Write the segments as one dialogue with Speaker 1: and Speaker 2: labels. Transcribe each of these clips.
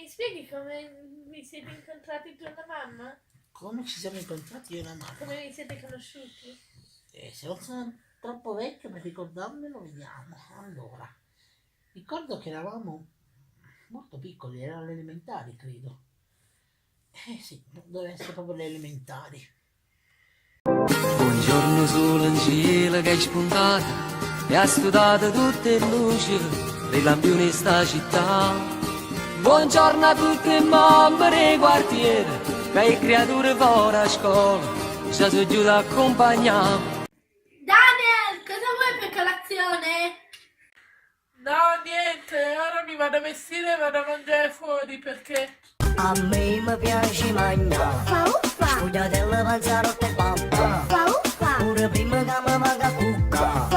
Speaker 1: mi spieghi come vi siete incontrati tu e la mamma?
Speaker 2: Come ci siamo incontrati io e la mamma?
Speaker 1: Come vi siete conosciuti?
Speaker 2: Se non sono troppo vecchio per ricordarmelo, vediamo. Allora, ricordo che eravamo molto piccoli, erano le elementari, credo. Sì, doveva essere proprio le elementari.
Speaker 3: Buongiorno sole in cielo che è spuntata e ha studiato tutte le luci dei lampioni in sta città. Buongiorno a tutti i membri del quartiere che le creature fuori a scuola ci sono giù ad accompagnare.
Speaker 1: Daniel, cosa vuoi per colazione?
Speaker 4: No, niente, ora mi vado a vestire e vado a mangiare fuori perché...
Speaker 5: A me mi piace mangiare, scugliatelle, panzarotte e papà, pure prima che mi vada a cucca,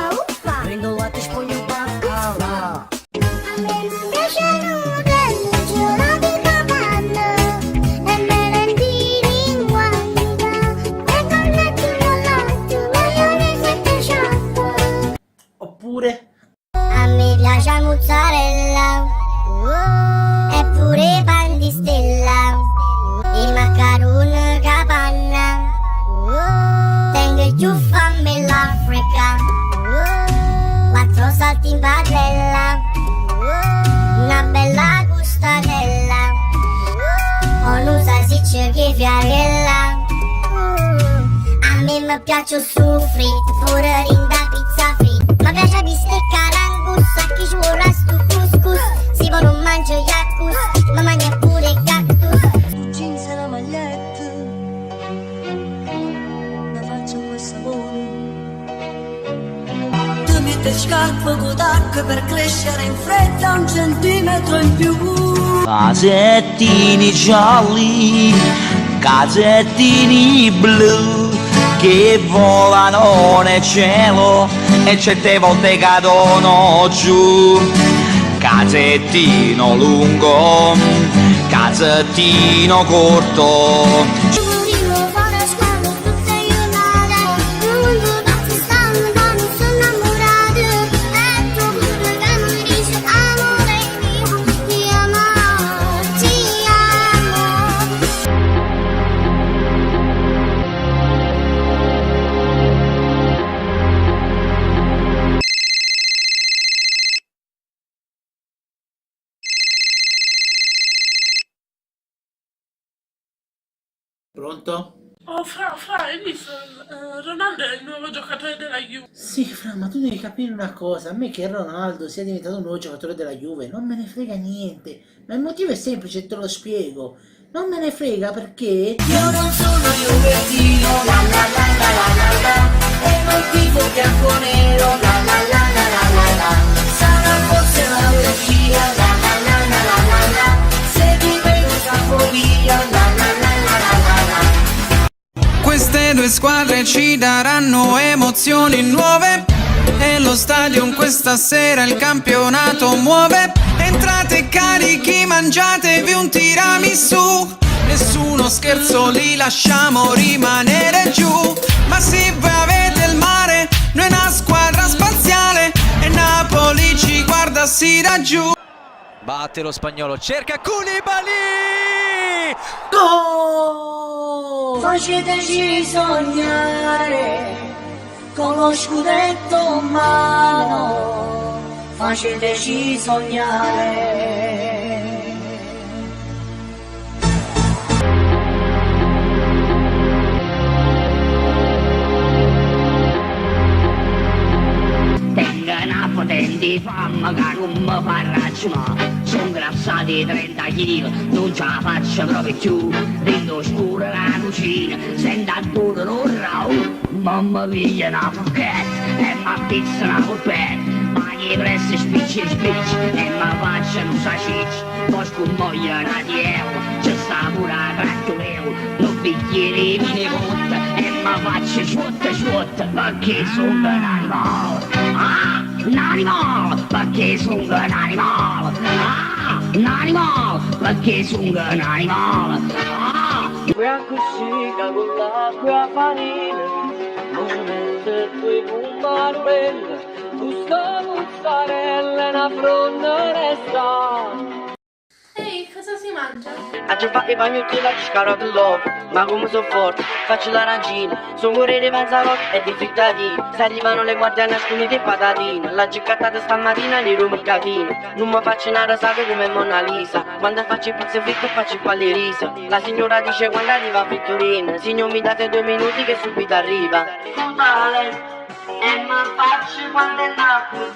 Speaker 5: prendo latte e spugno in baccala.
Speaker 6: A me mi piace nudello, gelati da panna, e merendini in guaita, e cornetti al latte, maionese e ciocco.
Speaker 2: Oppure,
Speaker 6: A me piace la mozzarella, e pure pan di stella, i macaroni capanna, tengo giù fammi l'Africa, 4 salti in padella, una bella costadella, con un salsiccio che fiarella. A me mi piace il soffritto, pure rinda pizza fritta, mi piace bistecca l'angusta, che ci vorrà sto couscous, si può non mangio yakus, ma mangia pure cactus.
Speaker 5: Jeans e la maglietta, la faccia un po' sapone. Tu metti scarpe con tacche per crescere in fretta 1 centimetro in più.
Speaker 7: Casettini gialli, casettini blu che volano nel cielo e certe volte cadono giù. Casettino lungo, casettino corto.
Speaker 2: pronto?
Speaker 4: Oh, Fra, hai visto? Ronaldo è il nuovo giocatore della Juve.
Speaker 2: Sì, Fra, ma tu devi capire una cosa, a me che Ronaldo sia diventato un nuovo giocatore della Juve non me ne frega niente, ma il motivo è semplice, te lo spiego. Non me ne frega perché...
Speaker 5: Io non sono juventino, la la la la la la la, e non tifo bianco-nero, la la la la la la la. Sarà forse la regia, la la la la la la la, se ti vedo capovia, la la la la la la la.
Speaker 8: Queste due squadre ci daranno emozioni nuove e lo stadio questa sera il campionato muove. Entrate carichi, mangiatevi un tiramisù, nessuno scherzo, li lasciamo rimanere giù. Ma se voi avete il mare, noi una squadra spaziale e Napoli ci guarda sì da giù.
Speaker 3: Batte lo spagnolo, cerca Koulibaly!
Speaker 2: Gol!
Speaker 5: Faceteci sognare con lo scudetto in mano, faceteci sognare.
Speaker 9: Tengo una potente fama che non mi fa ragionare. Sono grassati 30 kg, non ce la faccio proprio più. Rendo scuro la cucina, sento ancora un rau. Mamma piglia una forchetta e mi pizza una polpetta. Ma che presso spicci e mi faccio un saciccio. Poi scumoglio una di euro, c'è sta pure la cracciolevo. Non bicchiere di vino cotta e mi faccio sciutta perché sono un animale. Ah, un animale, perché sono un animale. Ah, un animale, perché sono un animale. Ah.
Speaker 5: Bianco uscita con l'acqua farina, non mette due pommarelle, tu sta mozzarella e una fronda resta.
Speaker 1: Ehi, cosa si mangia?
Speaker 5: A già fa i bagnotti la scaro dell'uovo, ma come sono forte, faccio l'arancina, sono cuore di panzarotti e di frittatini, se arrivano le guardie a nascondere e patatine, la giocata stamattina nei mercatini, non mi faccio una rasata come Mona Lisa, quando faccio pizza fritte faccio il palle risa, la signora dice quando arriva fritturina, signor mi date 2 minuti che subito arriva. Totale. E mi faccio quando è nato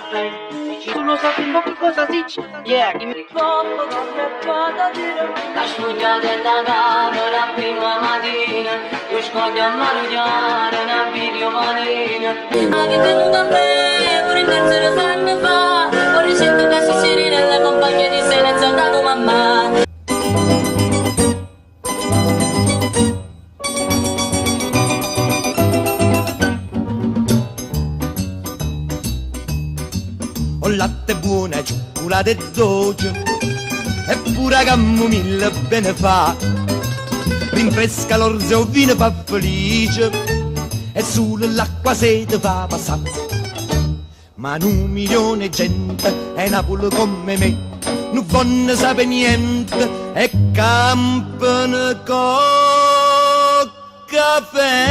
Speaker 5: tu lo sai un po' che cosa dici? Yeah, che mi ricordo come vado a dire. La sfuglia della gara la prima mattina, io scoglio a marugliare una videomanina. Ma che è venuta a me, vorrei perdere anni fa, vorrei sentire questa sirena la compagnia di silenzio dato mamma.
Speaker 7: Ho latte buono, cioccolata e dolce, e pure camomilla bene fa. Rinfresca l'orzo, il vino fa felice, e sull'acqua se te fa passare. Ma 1 milione di gente è Napoli come me, non vanno sapere niente, e campano con caffè.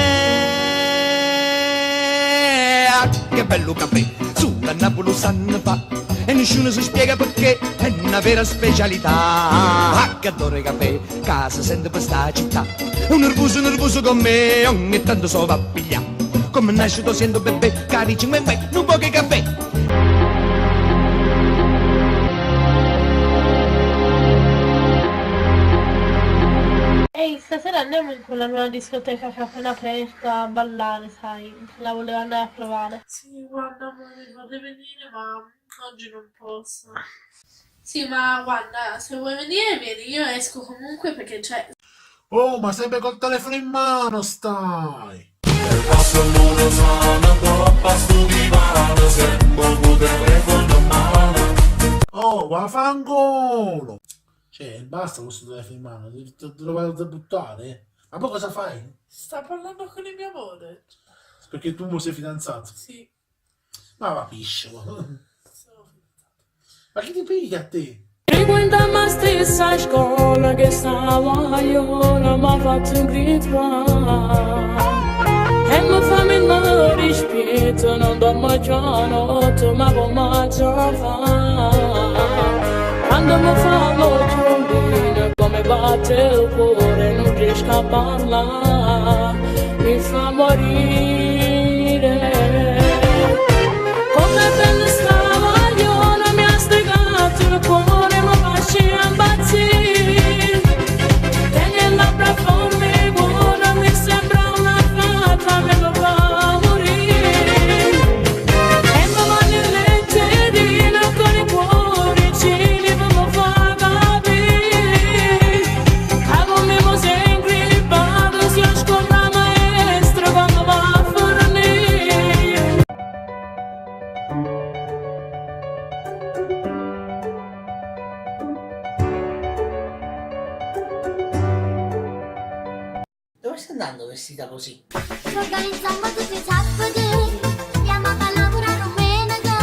Speaker 7: Ah, che bello caffè! A Napoli sanno fa e nessuno si spiega perché è una vera specialità. Ah, che adoro il caffè, casa sente per sta città. Un nervoso con me, ogni tanto so va a pigliare. Come nasce to sento bebè, cari 5 non pochi caffè.
Speaker 1: Ehi, stasera andiamo in quella nuova discoteca che ha appena aperta a ballare, sai? La volevo andare a provare.
Speaker 4: Sì, guarda, amore, vorrei venire, ma oggi non posso. Sì, ma guarda, se vuoi venire, vieni, io esco comunque perché c'è...
Speaker 2: Oh, ma sempre col telefono in mano stai! Oh, vaffanculo! Cioè, basta questo telefono in mano, te lo vai a buttare? Ma poi cosa fai?
Speaker 4: Sta parlando con il mio amore.
Speaker 2: Perché tu sei fidanzato?
Speaker 4: Sì,
Speaker 2: Ma va piscio.
Speaker 4: sono fidanzato.
Speaker 2: Ma chi ti piglia a te?
Speaker 10: Frequenta la stessa scuola che stava io, non mi ha fatto ingrippare. E mi fa il rispetto, non dormo giorno, ma come già fa. Quando mi fa l'ottolina, come batte il cuore, non riesco a parlare, mi fa morire. Come bello stava io, non mi ha stregato il cuore, mi faceva impazzire. Tiene le labbra forme buone, mi sembra una fata, me lo fa morire. E mi vanno in letterina con i cuoricini, mi fa capire. Cavo me mo sempre imparo, si ascolta maestro quando va a fornire.
Speaker 2: Dove stai andando vestita così?
Speaker 6: Organizziamo tutti i sabato, andiamo a lavorare domenica,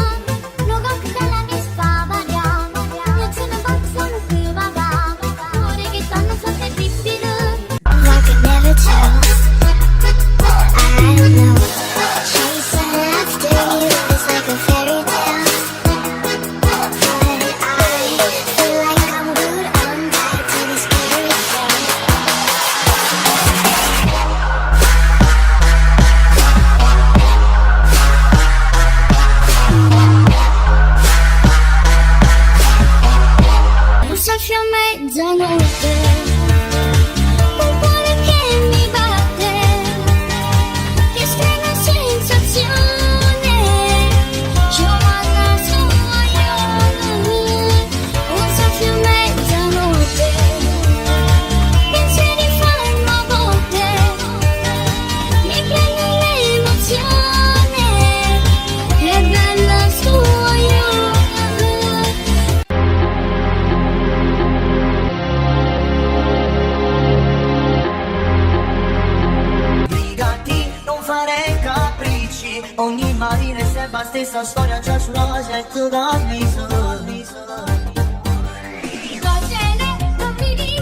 Speaker 6: noi con la mia spavaria, io ce ne faccio un più vaga, ore che stanno sotto i bibili. I could never tell, I don't know, chasing after you is like a fairy tale, but I feel like I'm good on back to this fairy tale. Bussarci a mezzanotte, un cuore che mi batte, che strana sensazione, giovane sono, bussarci a mezzanotte, pensi di farmi a botte, mi prende l'emozione, è bella sua io.
Speaker 5: Brigati, non fare capricci, ogni mattina è sempre la stessa storia, già sulla getto dal viso.
Speaker 6: Cos'è? Non mi dici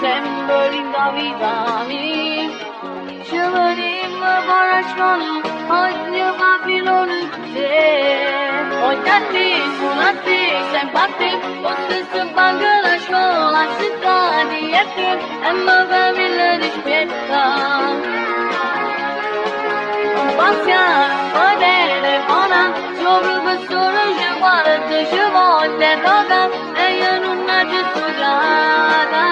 Speaker 10: sempre rincavitate. Ci vediamo per scuola, oggi papillone te. Oggi a te, sulla te, sempre a te, con stesso banco la scuola, città di ecco, e ma famiglia di spetta. Un passiamo, vedere, buona, suo professore ci guarda, ci vuole roda, e io non ho già studiata.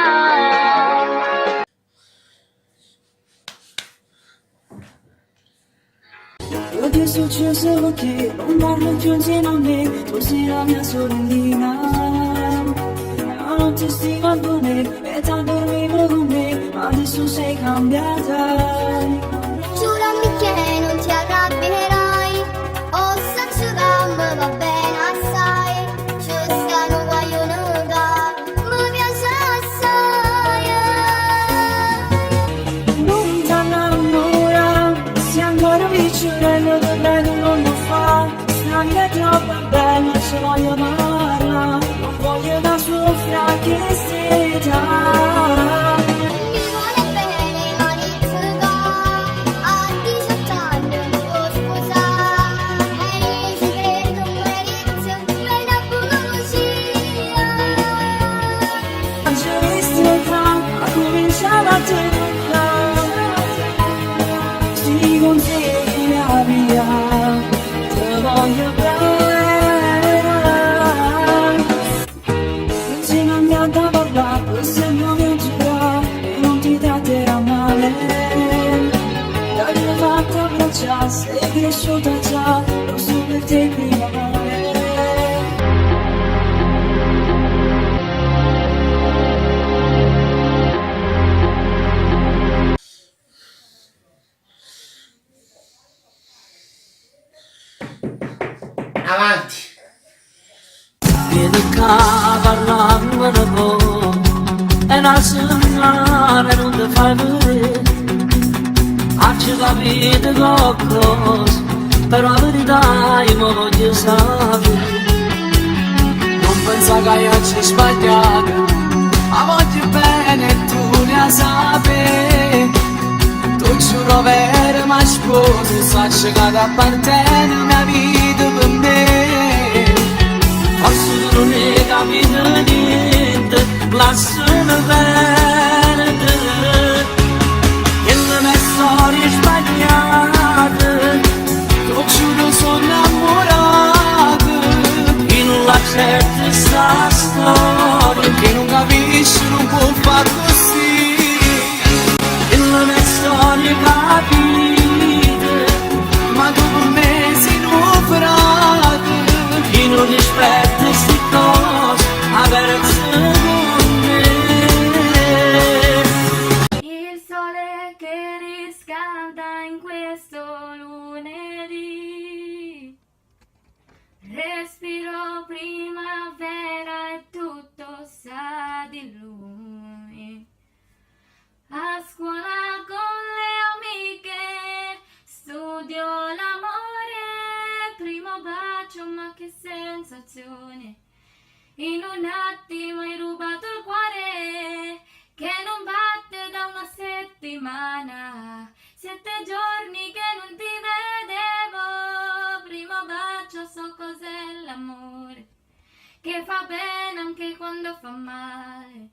Speaker 11: Io ti è successo che non parlo più insieme a me, tu sei la mia sorellina. Io non ti stimo bene, e tanto dormivo con me, ma adesso sei cambiata.
Speaker 6: Giurami che non ti arrabbierai, o se mi va bene assai. Ci stanno guaionuga, mi piace assai.
Speaker 11: Non ti innamora, sei ancora vicino, dovrebbe non lo fa. Stai è troppo bella, ci voglio amarla, non voglio da soffrire che seta.
Speaker 6: Mi vuole bene ma litiga, a 18 anni non può sposare. E dici che non meriti, me la buonuccia.
Speaker 11: Oggi visto a cominciare a toccare, si consiglia via, te voglio bene. Insieme a me da parlare, se non mi giura, e non ti tratterà male. L'ho fatta abbracciare, sei cresciuta già, lo so per te prima amore.
Speaker 2: Avanti.
Speaker 11: Vedo che parlando da voi e non sembrare non ti fai vedere. Oggi capite qualcosa, però la verità io mi voglio sapere. Non pensa che io ci sbagliato, ma voglio bene e tu ne sapevi. Tu giuro vero ma sposo, sai che da appartiene la mia vita per me. Forse tu non ne capito niente, lasciami perdere. E le mie storie sbagliate, tu giuro sono innamorato. E non l'accetti sta storia, che non capisci non può far così. E le mie storie capite, ma dopo mesi naufrato. Chi non rispetta sti cose, avere con me.
Speaker 10: Il sole che riscalda in questo lunedì. Respiro primavera e tutto sa di lui. A scuola con le amiche studio l'amore, primo bacio ma che sensazione. In un attimo hai rubato il cuore che non batte da una settimana. 7 giorni che non ti vedevo, primo bacio so cos'è l'amore, che fa bene anche quando fa male.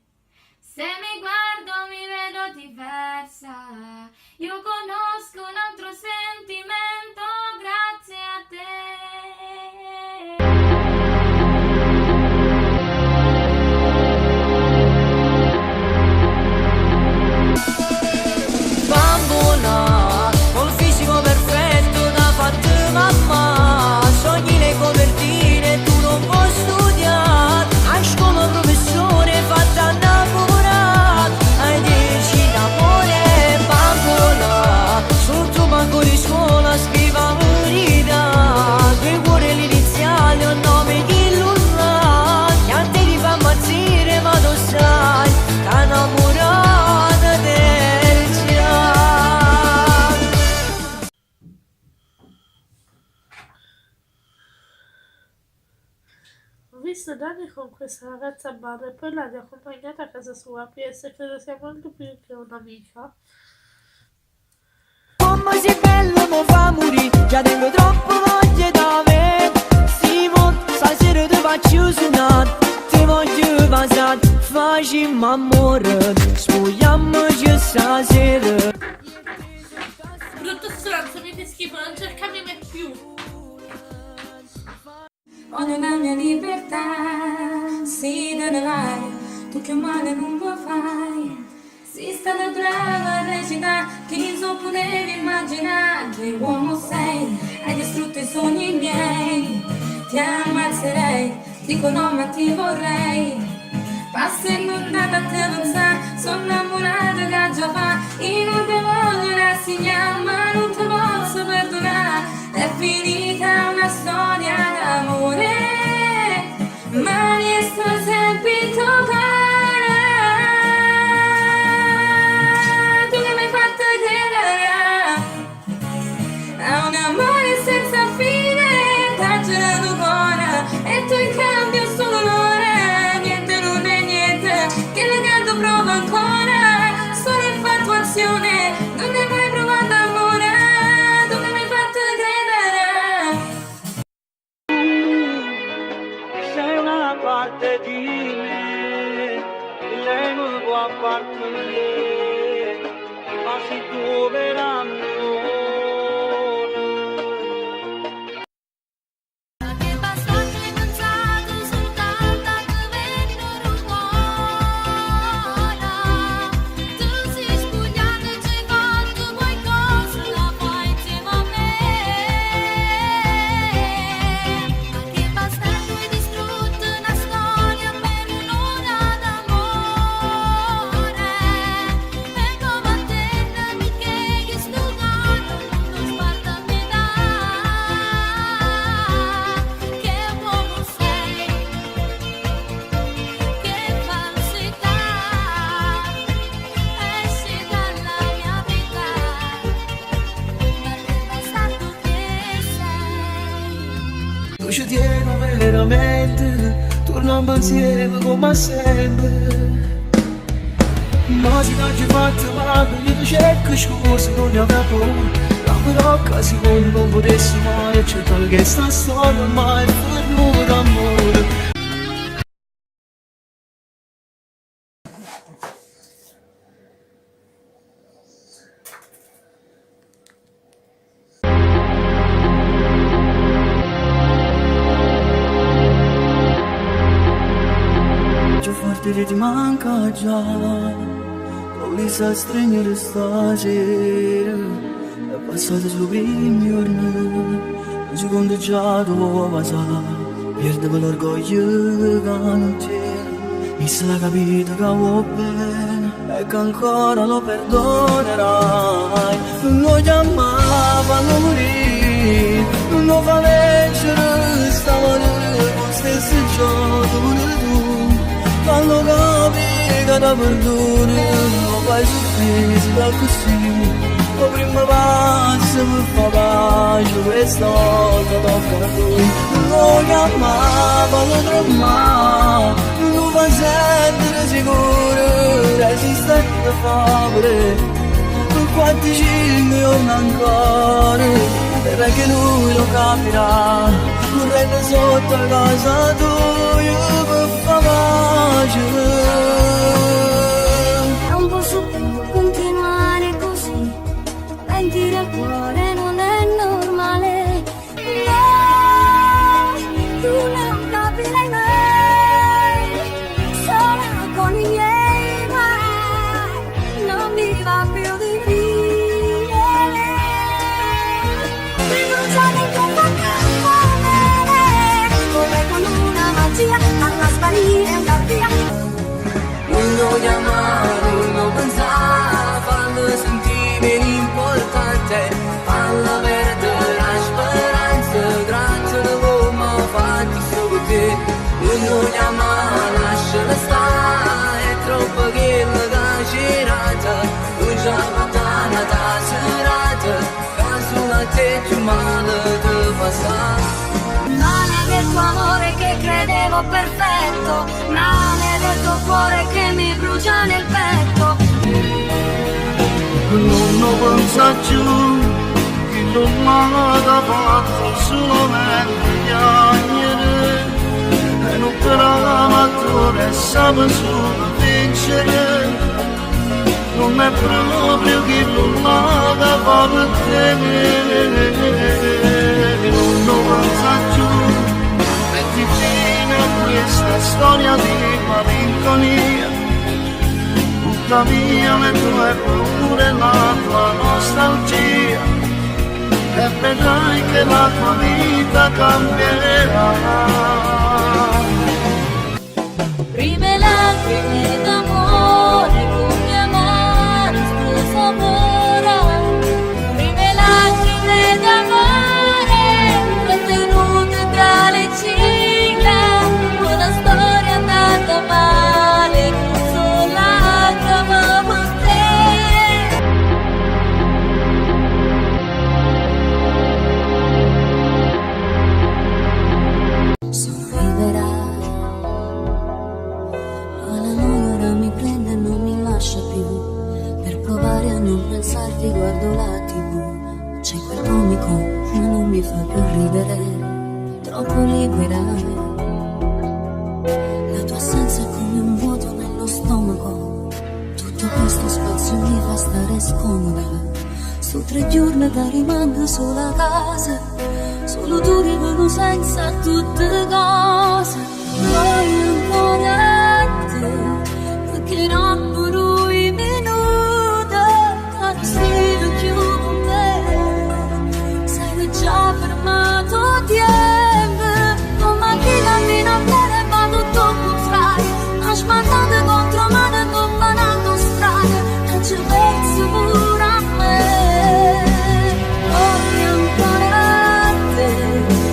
Speaker 10: Se mi guardo mi vedo diversa, io conosco un altro sentimento grazie a
Speaker 3: Bambona, col fisico perfetto
Speaker 4: visto Dani con questa ragazza a bar e poi l'ha riaccompagnata a casa sua. PS, credo sia molto più che un'amica.
Speaker 3: Mamma sei bella, mi fa morire, già tengo troppo voglia da me. Simon, stasera ti faccio suonare, ti voglio passare, facciamo amore, spogliamoci stasera.
Speaker 4: Brutto stronzo, mi fai schifo, non cercarmi mai più.
Speaker 11: Voglio la mia libertà, sì, dove vai? Tu che male non lo fai. Sei stata brava a recitare, chi non potevi immaginare che uomo sei. Hai distrutto i sogni miei, ti ammazzerei, dico no ma ti vorrei. Passi inondata a te non sa, sono innamorata che già fa. Io non ti voglio rassegnare, ma non ti posso perdonare. È finita una storia d'amore, ma resto sempre toccare. Tu che mi hai fatto credere a un amore senza fine, t'ha gelato cuore e tu in cambio solo l'ora. Niente non è niente, che legato prova ancora, solo infatuazione, non ne hai mai provato amore. Tu che mi hai fatto credere.
Speaker 3: Sei una parte di me, lei non può appartenere, ma si troveranno.
Speaker 6: Che bastato hai pensato soltanto a diventare un buona. Tu sei spugliato e ci hai fatto qualcosa, la fai insieme a me. Ma che bastato hai distrutto una storia per un'ora d'amore. E come attendami che io sto dando, non sparta a metà. Che uomo sei, che falsità, esci dalla mia vita, ma che bastardo che sei.
Speaker 3: Tu ci tieni veramente, torniamo insieme come sempre. Ma se non ci faccio male, io ti cerco scusa, non ne avrà paura. La però occasione non potessi mai accettare che sta storia mai per noi d'amore. Più forte che ti manca già, volevi stringere stasera, è passato sopra i miei giorni, un secondo già dovevo passare, perdevo l'orgoglio che non tiene, mi sa capito che avevo bene, e che ancora lo perdonerai, non lo chiamava a morire, non lo fa leggere, stamattina con stesso gioco pure tu. Quando capi che da perdono non fai sorpresa così, o prima passa per fa pace, questa volta tocca a lui. Non lo chiamava, lo tromava, non lo fa sentire sicuro, resistente a favore, per quanti cinque giorni ancora, perché lui lo capirà, correndo sotto a casa tua per fa pace.
Speaker 6: Non posso più continuare così, mentire al cuore non è normale. No, tu non capirai mai, sola con i miei guai, non mi va più di vivere. Rinunciare in questa come con una magia, farla sparire e andar via.
Speaker 3: Non lo chiamare, non pensare, fallo sentire l'importante, falla perdere la speranza, grazie a come fatti solo per te. Non lo chiamare, lasciala stare, è troppo che la cacerata, non c'è lontana da serata, caso a te più male te fa stare.
Speaker 6: Male del tuo amore che crei. credevo perfetto, maledetto cuore che mi brucia nel petto.
Speaker 12: Non pensa più che non mi ha fatto solamente piangere, e non per l'amatore sapeva solo vincere. Non è proprio che non mi fa per te, non pensa più. Metti fine a questa storia di malinconia, butta via le tue paure e la tua nostalgia, e vedrai che la tua vita cambierà.
Speaker 10: Prime lacrime d'amore con mia mano sposavora, prime lacrime d'amore trattenute tra le ciglia, una storia andata male, consolata ma per te.
Speaker 11: Sorriderà, ma la noia ora mi prende e non mi lascia più. Per provare a non pensarti guardo la TV. C'è quel comico ma non mi fa più ridere, troppo libera. La tua assenza è come un vuoto nello stomaco. Tutto questo spazio mi fa stare scomoda. Su 3 giorni da rimango sola a casa, solo tu rimango senza tutte cose. Voglio ancora te, perché non vorrei minuto, che stia più con te. Sai che già fermato tempo, come chi cammina bene ma tutto al contrario, ha smandato contro mano e non banando strada, e ci penso pure a me. Voglio ancora te,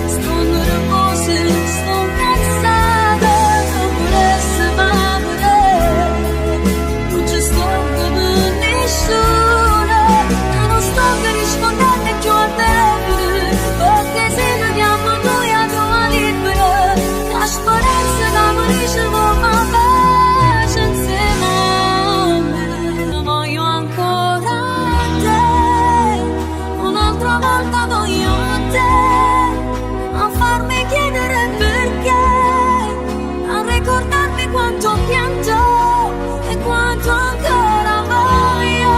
Speaker 11: sto nervosa, sto cansata, non volesse mai vedere, non ci sto per nessuno, e non sto per rispondere più al telefono, perché se vediamo noi a tua libera, la speranza che mi ricevo ma pace insieme a me. Voglio ancora te, un'altra volta voglio te, a farmi chiedere perché, a ricordarmi quanto ho pianto e quanto ancora voglio.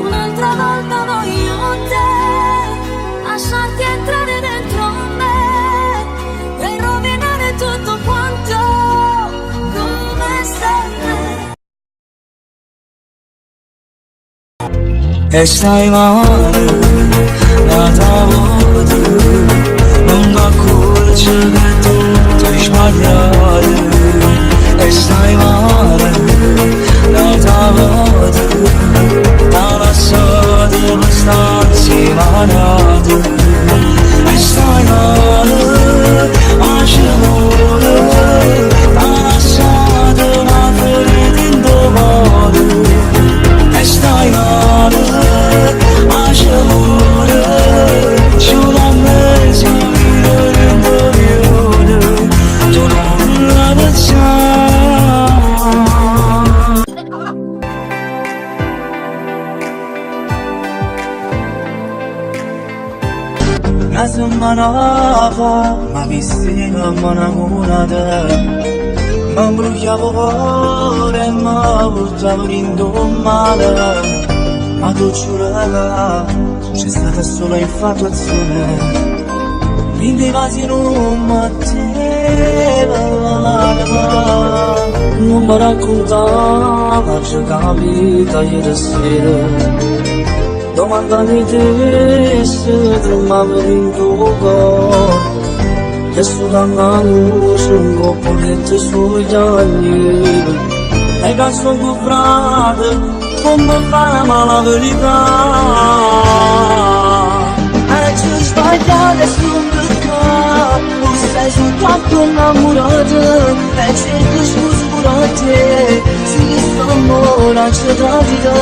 Speaker 11: Un'altra volta voglio te, lasciarti entrare dentro me e rovinare tutto quanto come sei.
Speaker 3: E stai male, la tua volta non mi accorge che tutto è sbagliato. E stai male, la tua volta t'ha lasciato per starsi manato. E stai male, ma ci vuole, t'ha lasciato una ferita in tuo modo. E stai male, ma ci vuole, ci vuole mesi in tuo periodo, tu non la pensiamo. Una settimana fa mi vistina innamorata, mi bruciavo cuore e mi portavo in male. Ma tu giurava, c'è stata solo infatuazione, quindi quasi non metteva l'anima. Non mi raccontava, c'è capita ieri sera, domanda di te se tremava in tuo cuore, che sulla luce un coppoletto sugli agli, e che sono frate come fa la verità. E ci sbagliate sul peccato, tu sei soltanto innamorato, e cerco scusa pure a te, se che sto amore ci tradita,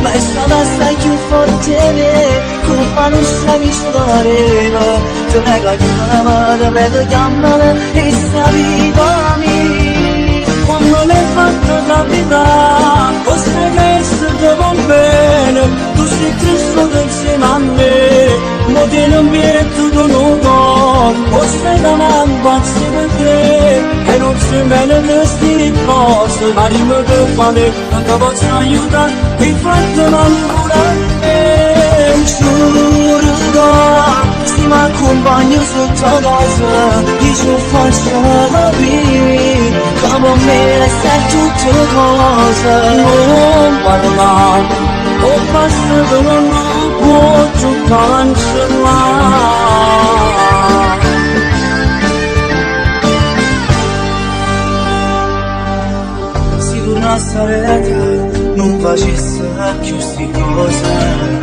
Speaker 3: ma è stata assai più forte, colpa non sai mi spareva, te ne cagliamo, te ne chiamano, e
Speaker 11: questa vita mia, quando l'hai fatta capitare, queste che ti va bene, tu sei cresciuto insieme a me, mo tieni un biglietto di un cuore, queste da una pazzi per te, e non si bene queste cose, ma rimedio quale non ti posso aiutare, infatti non curare, giuro, sti mi accompagno sotto casa, dice faccia capire, che per me stai tutte cose, non parlare, o basta che non può più cancellare. Se tornasse a rete, non facesse più sti cose,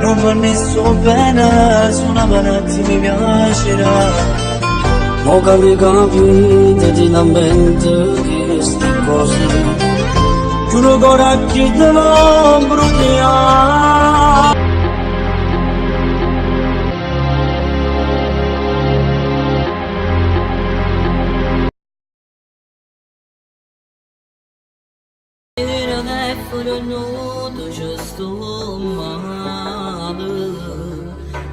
Speaker 11: non va messo bene, su una panazzi mi piacerà. Mo che capite di la mente che sti cose, giuro coraggio te lo bruciare.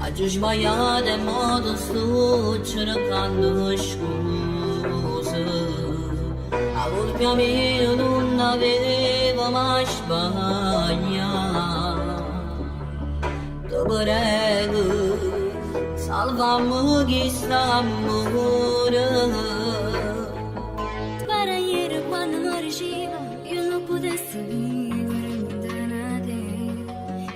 Speaker 11: Oggi sbagliato in modo sto cercando scuse, a colpa mia non aveva mai sbagliato. Ti prego, salvami quest'amore.
Speaker 6: Guarda ieri quando non riuscivo, io non potessi vivere lontana da te.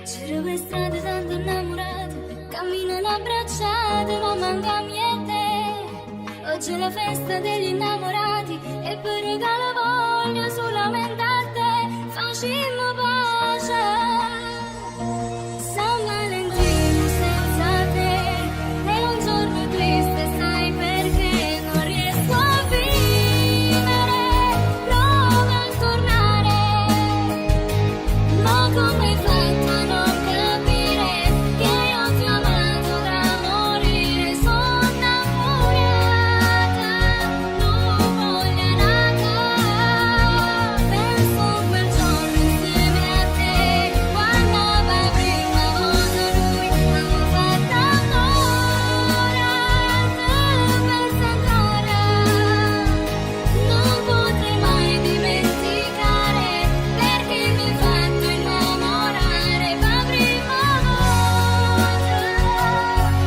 Speaker 6: C'ero per strada tanto innamorata, camminano abbracciate, ma manca niente. Oggi è la festa degli innamorati e per regalo voglio solamente a te. Facciamo pace. San Valentino senza te è un giorno triste, sai perché non riesco a vivere. Prova a tornare, ma come hai fatto a non capire che io ti ho amato da morire? Sono innamorata, non voglio nada. Penso a quel giorno insieme a te, quando per prima volta lui l'ho fatta ancora. Te penso ancora, non potrei mai dimenticare, perché mi hai fatto innamorare per prima volta.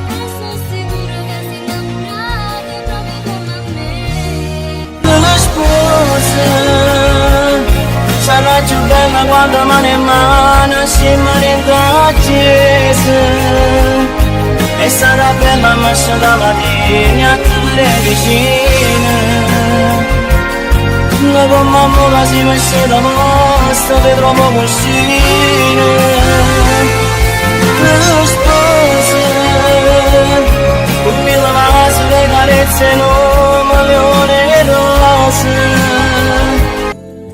Speaker 6: E sono sicuro che sei innamorato proprio come me.
Speaker 11: Le spose sarà più bella quando mano in mano assieme accese, e sarà bella ma sarà mattina a te vicine. La tua mamma va si mette da posta per troppo cuscine. Le spose con mille vasi le carezze non milioni di rose.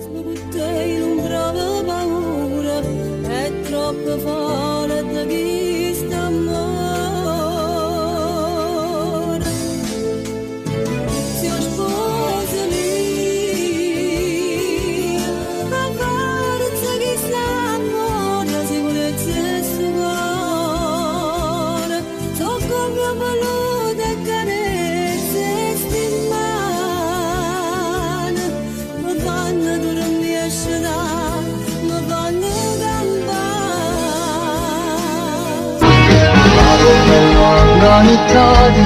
Speaker 11: Sbuttei in un bravo paura, è troppo forte chi sta amore. Se io sposo lì, a forza chi sta amore, sicurezza e cuore. Tocco il mio voluto e carezze e stimane, mi fanno dormire e scivolare, mi fanno campare.
Speaker 13: La nottata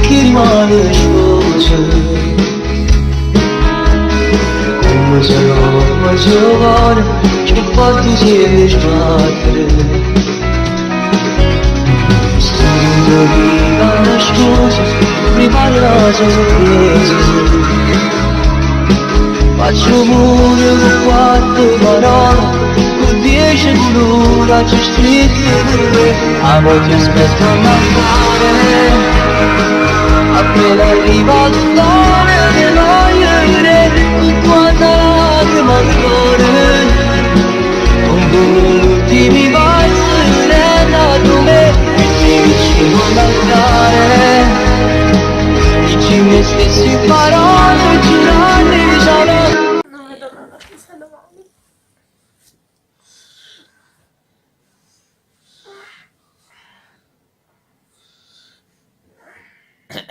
Speaker 13: che rimane sciolta, come se non giovane che ho fatto insieme sbattere. Sento viva una scusa, preparo la sorpresa, faccio pure con 4 parole, con 10 colori ci scritte per me. Amore ti aspetto a mancare, appena arriva l'odore dell'aire, con quanta lacrima al cuore, con gli ultimi valsi serena tu me, e ti vicino a mancare, dici me stessi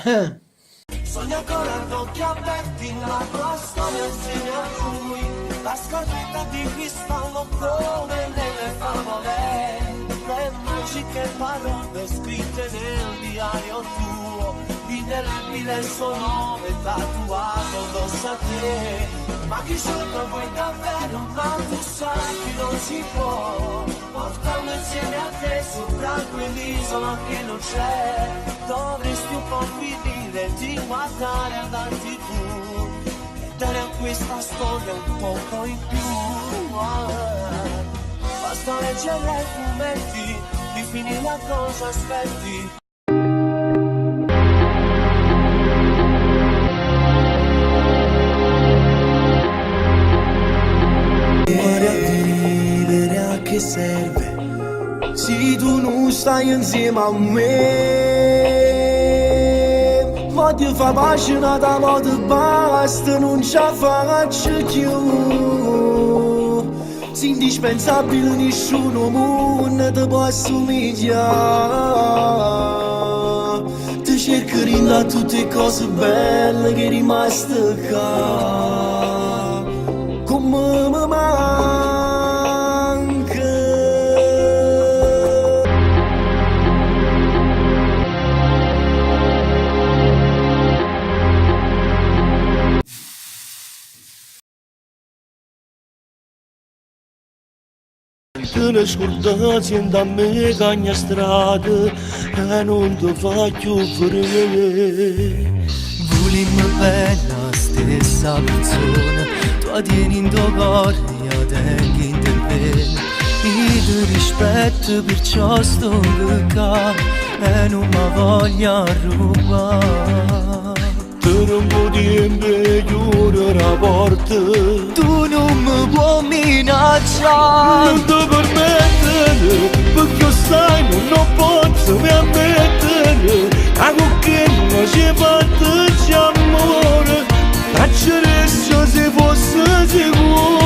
Speaker 14: Sogno ancora ad occhi aperti la tua storia insieme a lui, la scarpetta di cristallo come nelle favole, le magiche parole scritte nel diario tuo, indelebile il suo nome tatuato addosso a te. Ma chi scelto vuoi davvero, ma tu sai che non si può, portarlo insieme a te sopra quell'isola che non c'è. Dovresti un po' finire di guardare avanti tu e dare a questa storia un poco in più. Basta leggere i fumetti, di finire a cosa aspetti.
Speaker 15: Che serve se tu non stai insieme a me? Voglio fare pace una volta basta, non ce la faccio più. Sei indispensabile, nessuno mondo ti può assomigliare. Ti cerco in tutte le cose belle che rimaste qua. Come mi manca.
Speaker 12: Te ne scordati da me cagna strada e non ti faccio vedere.
Speaker 3: Volimmo bella stessa persona, tu tieni in tuo cuore, io tengo in te pena. Io ti rispetto perciò sto qua e non mi voglio rubare.
Speaker 12: Te non puoi impegnare rapporto,
Speaker 3: tu non mi puoi minacciare.
Speaker 12: Non ti permettere, perché sai non posso permettere. A che non ci fatto amore, facceresti se fosse sicuro.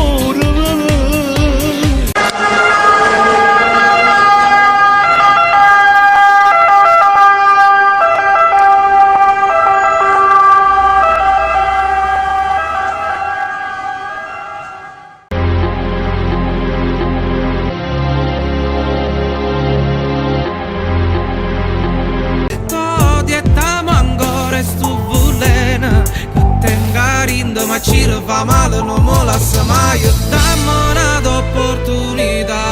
Speaker 8: Ma ci fa male, non mi lascia mai. Dammi un'opportunità,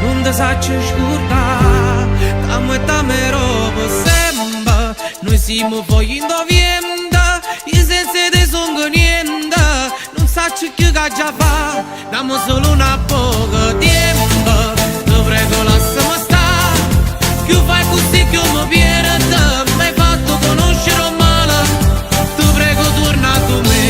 Speaker 8: non ti saccio scordare. Dammi roba sempre, noi siamo poi indoviendo. I sensi di sono niente, non saccio che già fa. Dammi solo una poca tempo, ti prego lasciami stare. Più fai così che mi pierdo, mi hai fatto conoscere un male. Ti prego torna tu me.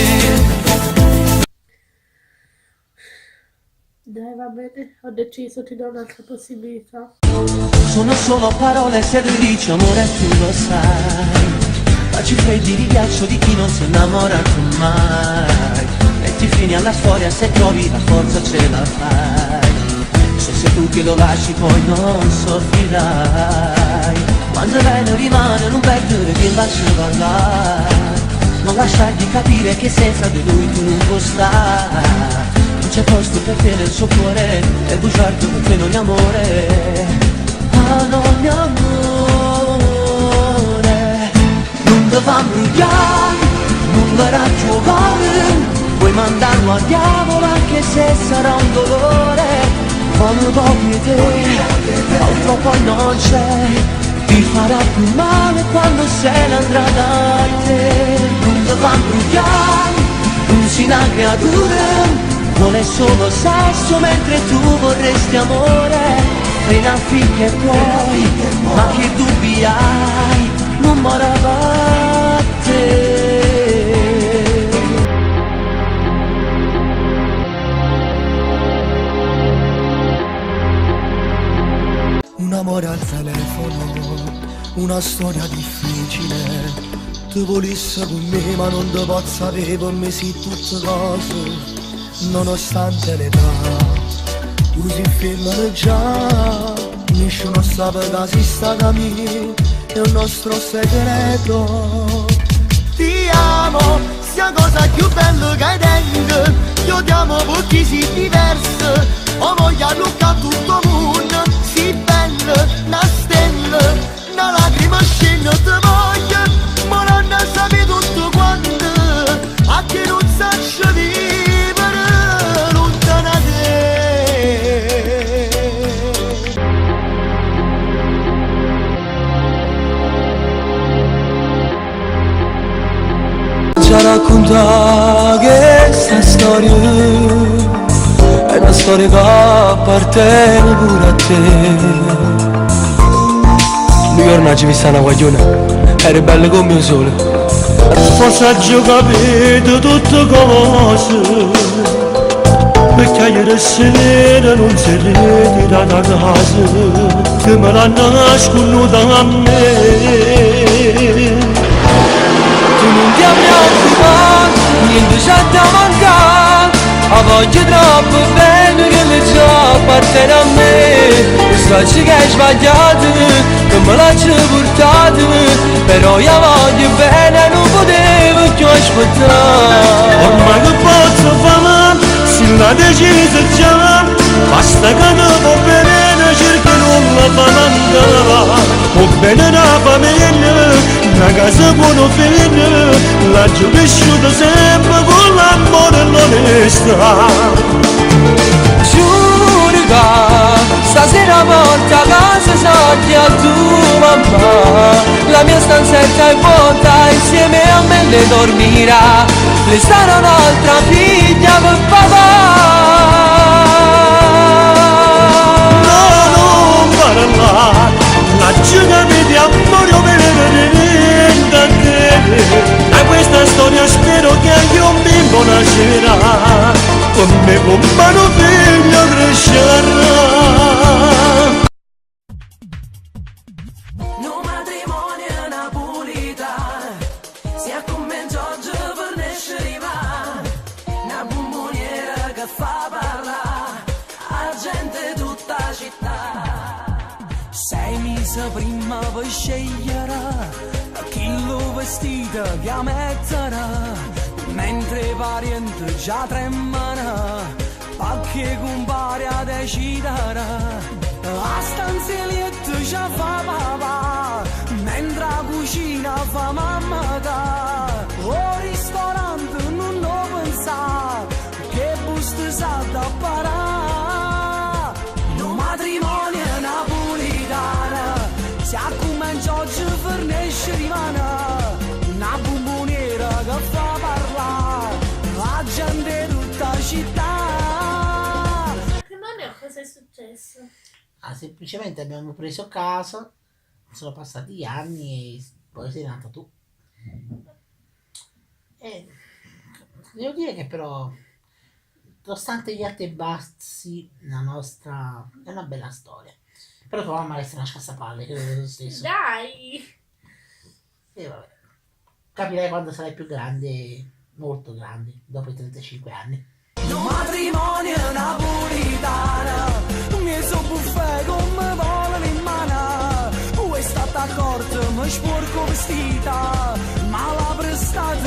Speaker 4: Dai, va bene, ho deciso, ti do un'altra possibilità.
Speaker 3: Sono solo parole se tu dici amore tu lo sai. Facci freddi di ghiaccio di chi non si è innamorato mai. Metti fine alla storia se trovi la forza ce la fai. Se sei tu che lo lasci poi non soffrirai. Quando bene rimane non perdere che lasci parlare. Non lasciargli capire che senza di lui tu non puoi stare. C'è posto per te nel suo cuore e bruciarti per te non è amore. Ah non è amore. Non ti fa bruciare, non verrà giocare. Puoi mandarlo al diavolo anche se sarà un dolore. Come voglio te, altro poi non c'è. Ti farà più male quando se ne andrà da te. Non ti fa bruciare, non si una creatura. Non è solo sesso mentre tu vorresti amore. Appena finché puoi, ma che dubbi hai, non mora a te.
Speaker 15: Un amore al telefono, una storia difficile. Tu volessi con me ma non ti posso avere per me sì tutte cose. Nonostante l'età, tu si fermano già, nessuno sa che si sta da me, è un nostro segreto. Ti amo, sia cosa più bella che hai dentro. Io ti amo perché sei diverso. Ho voglia di lucca tutto il mondo. Si bella, una stella, una lacrima scende ti voglio. Ma non ne sapi tutto quanto. A che non saccio vivere lontana da te.
Speaker 13: Ci racconta che sta storia è una storia che appartiene pure a te. Lui ormai ci vista una guagliona, eri bella come il sole.
Speaker 12: Forse ho capito tutte cose, perché ieri sera non si ritira da casa, che me la nascono da me.
Speaker 13: Tu non ti preoccupare, niente c'è da mancare. A voglio troppo bene che le già appartiene a me. E so che hai sbagliato, che me l'hai portato, però io voglio bene, non potevo più aspettare.
Speaker 12: Ormai che posso fare, se la decisa già, basta che ne va bene, cerca non la fa mancare. O bene una famiglia, una casa buona fine, la giù cresciuta sempre con l'amore e l'onestà.
Speaker 13: Giuro che stasera porta a casa soldi a tua mamma. La mia stanzetta è vuota, insieme a me le dormirà. Le sarà un'altra figlia per papà.
Speaker 12: No, non parlare, la giuga di amore veramente a te. Da questa storia spero che anche un bimbo nascerà, con me con mano figlio crescerà.
Speaker 10: No matrimonio napolitano, sia come Giorgio per nascere va. Una bomboniera che fa parlare a gente tutta città. 6 mesi prima per scegliere chi lo vestito che metterà, mentre parenti già tremano, perché compare a decidere. La stanzetta già fa papà, mentre la cucina fa mamma da. O ristorante non lo pensa, che busto sa da parà. No matrimonio napolitano, si accomincia oggi per nascere rimane. Una bomboniera che fa parlare la gente tutta città.
Speaker 4: Cosa è successo?
Speaker 2: Semplicemente abbiamo preso casa, sono passati gli anni e poi sei nata tu. E devo dire che però, nonostante gli alti e bassi, la nostra è una bella storia. Però tua mamma resta una scassapalle, credo lo stesso.
Speaker 4: Dai!
Speaker 2: E vabbè, capirai quando sarai più grande, molto grande, dopo i 35 anni.
Speaker 10: No matrimonio napolitano, mi so buffet come vogliono in mano. È stata accorta, mi sporco vestita, ma la prestata